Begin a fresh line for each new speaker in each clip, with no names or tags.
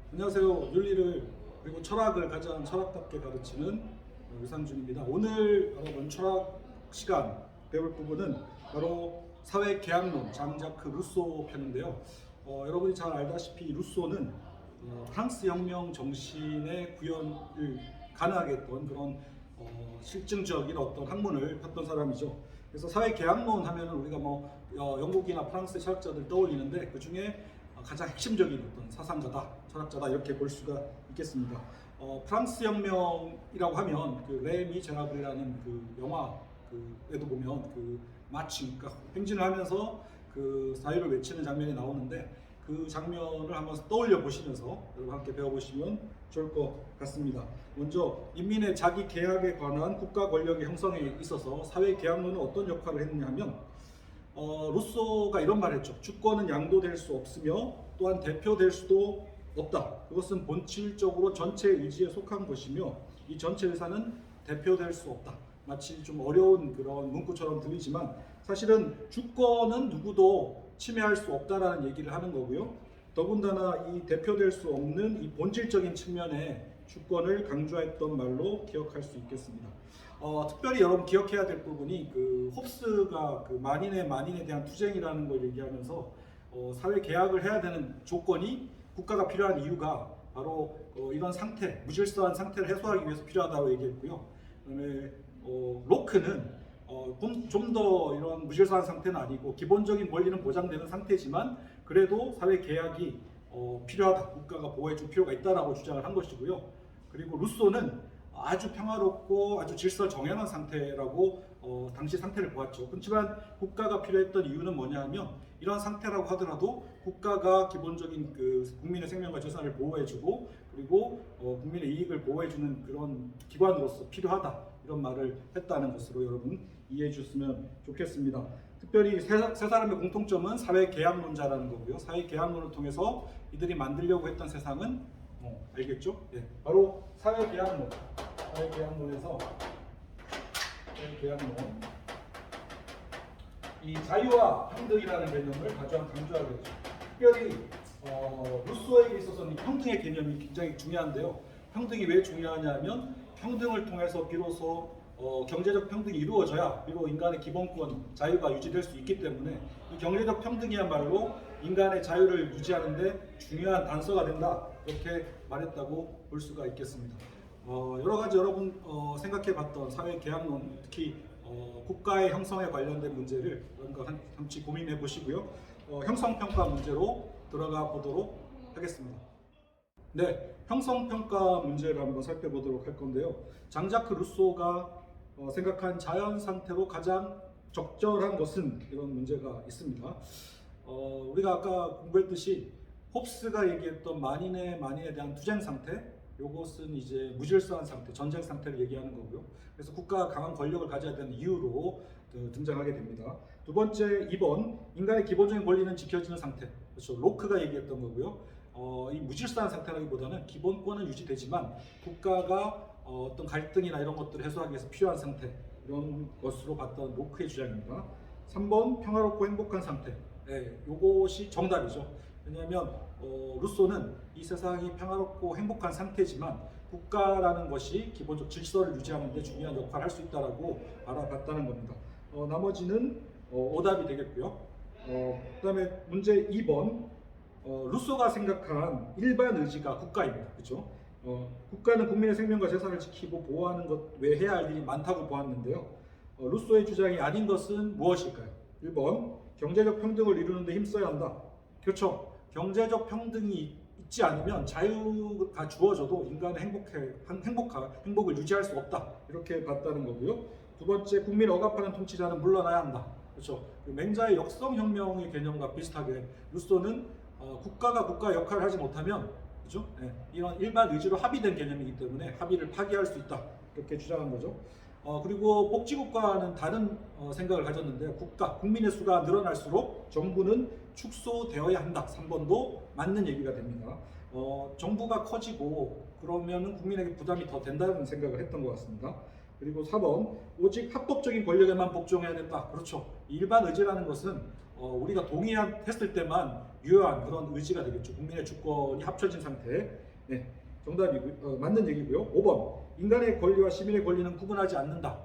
안녕하세요. 윤리를 그리고 철학을 가장 철학답게 가르치는 유상준입니다. 오늘 여러분 철학 시간 배울 부분은 바로 사회 계약론 장자크 루소 편인데요. 여러분이 잘 알다시피 루소는 프랑스 혁명 정신의 구현을 가능하게 했던 그런 실증적인 어떤 학문을 폈던 사람이죠. 그래서 사회 계약론 하면은 우리가 영국이나 프랑스 철학자들 떠올리는데 그 중에 가장 핵심적인 어떤 사상가다, 철학자다 이렇게 볼 수가 있겠습니다. 프랑스 혁명이라고 하면 그 레미제라블이라는 그 영화에도 보면 그 마치 그러니까 행진을 하면서 그 사유를 외치는 장면이 나오는데 그 장면을 한번 떠올려 보시면서 여러분 함께 배워보시면 좋을 것 같습니다. 먼저 인민의 자기 계약에 관한 국가 권력의 형성에 있어서 사회 계약론은 어떤 역할을 했느냐 하면 루소가 이런 말을 했죠. 주권은 양도될 수 없으며 또한 대표될 수도 없다. 그것은 본질적으로 전체 의지에 속한 것이며 이 전체 의사는 대표될 수 없다. 마치 좀 어려운 그런 문구처럼 들리지만 사실은 주권은 누구도 침해할 수 없다라는 얘기를 하는 거고요. 더군다나 이 대표될 수 없는 이 본질적인 측면의 주권을 강조했던 말로 기억할 수 있겠습니다. 특별히 여러분 기억해야 될 부분이 그 홉스가 그 만인에 대한 투쟁이라는 걸 얘기하면서 사회 계약을 해야 되는 조건이 국가가 필요한 이유가 바로 이런 상태, 무질서한 상태를 해소하기 위해서 필요하다고 얘기했고요. 그다음에 로크는 좀 더 이런 무질서한 상태는 아니고 기본적인 권리는 보장되는 상태지만 그래도 사회 계약이 필요하다, 국가가 보호해줄 필요가 있다라고 주장을 한 것이고요. 그리고 루소는 아주 평화롭고 아주 질서를 정연한 상태라고 당시 상태를 보았죠. 그렇지만 국가가 필요했던 이유는 뭐냐하면 이런 상태라고 하더라도 국가가 기본적인 그 국민의 생명과 재산을 보호해주고 그리고 국민의 이익을 보호해주는 그런 기관으로서 필요하다 이런 말을 했다는 것으로 여러분 이해해 주셨으면 좋겠습니다. 특별히 세 사람의 공통점은 사회 계약론자라는 거고요. 사회 계약론을 통해서 이들이 만들려고 했던 세상은 알겠죠? 예, 바로 사회 계약론. 사회 계약론에서 이 자유와 평등이라는 개념을 가장 강조하게 되죠. 특별히 루소에게 있어서는 평등의 개념이 굉장히 중요한데요. 평등이 왜 중요하냐면 평등을 통해서 비로소 경제적 평등이 이루어져야 비록 인간의 기본권, 자유가 유지될 수 있기 때문에 이 경제적 평등이야말로 인간의 자유를 유지하는데 중요한 단서가 된다 이렇게 말했다고 볼 수가 있겠습니다. 여러 가지 여러분 생각해봤던 사회 계약론, 특히 국가의 형성에 관련된 문제를 여러분과 함께 고민해 보시고요. 형성평가 문제로 들어가 보도록 하겠습니다. 네, 형성평가 문제를 한번 살펴보도록 할 건데요. 장자크 루소가 생각한 자연 상태로 가장 적절한 것은 이런 문제가 있습니다. 우리가 아까 공부했듯이 홉스가 얘기했던 만인에 대한 투쟁 상태, 요것은 이제 무질서한 상태, 전쟁 상태를 얘기하는 거고요. 그래서 국가가 강한 권력을 가져야 되는 이유로 등장하게 됩니다. 두 번째, 2번, 인간의 기본적인 권리는 지켜지는 상태. 그렇죠. 로크가 얘기했던 거고요. 이 무질서한 상태라기보다는 기본권은 유지되지만 국가가 어떤 갈등이나 이런 것들을 해소하기 위해서 필요한 상태, 이런 것으로 봤던 로크의 주장입니다. 3번, 평화롭고 행복한 상태. 네, 요것이 정답이죠. 왜냐하면 루소는 이 세상이 평화롭고 행복한 상태지만 국가라는 것이 기본적 질서를 유지하는 데 중요한 역할을 할 수 있다라고 알아봤다는 겁니다. 나머지는 오답이 되겠고요. 그 다음에 문제 2번, 루소가 생각한 일반 의지가 국가입니다. 그렇죠? 국가는 국민의 생명과 재산을 지키고 보호하는 것 외에 해야 할 일이 많다고 보았는데요. 루소의 주장이 아닌 것은 무엇일까요? 1번, 경제적 평등을 이루는 데 힘써야 한다. 그렇죠. 경제적 평등이 있지 않으면 자유가 주어져도 인간은 행복을 유지할 수 없다. 이렇게 봤다는 거고요. 두 번째, 국민을 억압하는 통치자는 물러나야 한다. 그렇죠. 맹자의 역성혁명의 개념과 비슷하게 루소는 국가가 국가 역할을 하지 못하면 그렇죠? 네, 이런 일반 의지로 합의된 개념이기 때문에 합의를 파기할 수 있다. 이렇게 주장한 거죠. 그리고 복지국가는 다른 생각을 가졌는데요. 국민의 수가 늘어날수록 정부는 축소되어야 한다. 3번도 맞는 얘기가 됩니다. 정부가 커지고 그러면 국민에게 부담이 더 된다는 생각을 했던 것 같습니다. 그리고 4번, 오직 합법적인 권력에만 복종해야 된다. 그렇죠. 일반 의지라는 것은 우리가 동의했을 때만 유효한 그런 의지가 되겠죠. 국민의 주권이 합쳐진 상태. 네, 정답이고 맞는 얘기고요. 5번 인간의 권리와 시민의 권리는 구분하지 않는다.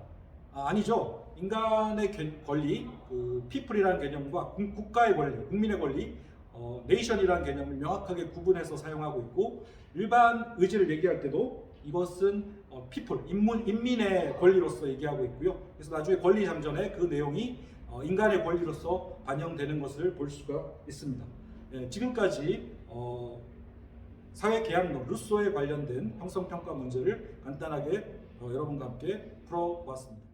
아니죠. 인간의 권리, 그 people이라는 개념과 국가의 권리, 국민의 권리, nation이라는 개념을 명확하게 구분해서 사용하고 있고 일반 의지를 얘기할 때도 이것은 people, 인민의 권리로서 얘기하고 있고요. 그래서 나중에 권리장전에 그 내용이 인간의 권리로서 반영되는 것을 볼 수가 있습니다. 지금까지 사회계약론, 루소에 관련된 형성평가 문제를 간단하게 여러분과 함께 풀어보았습니다.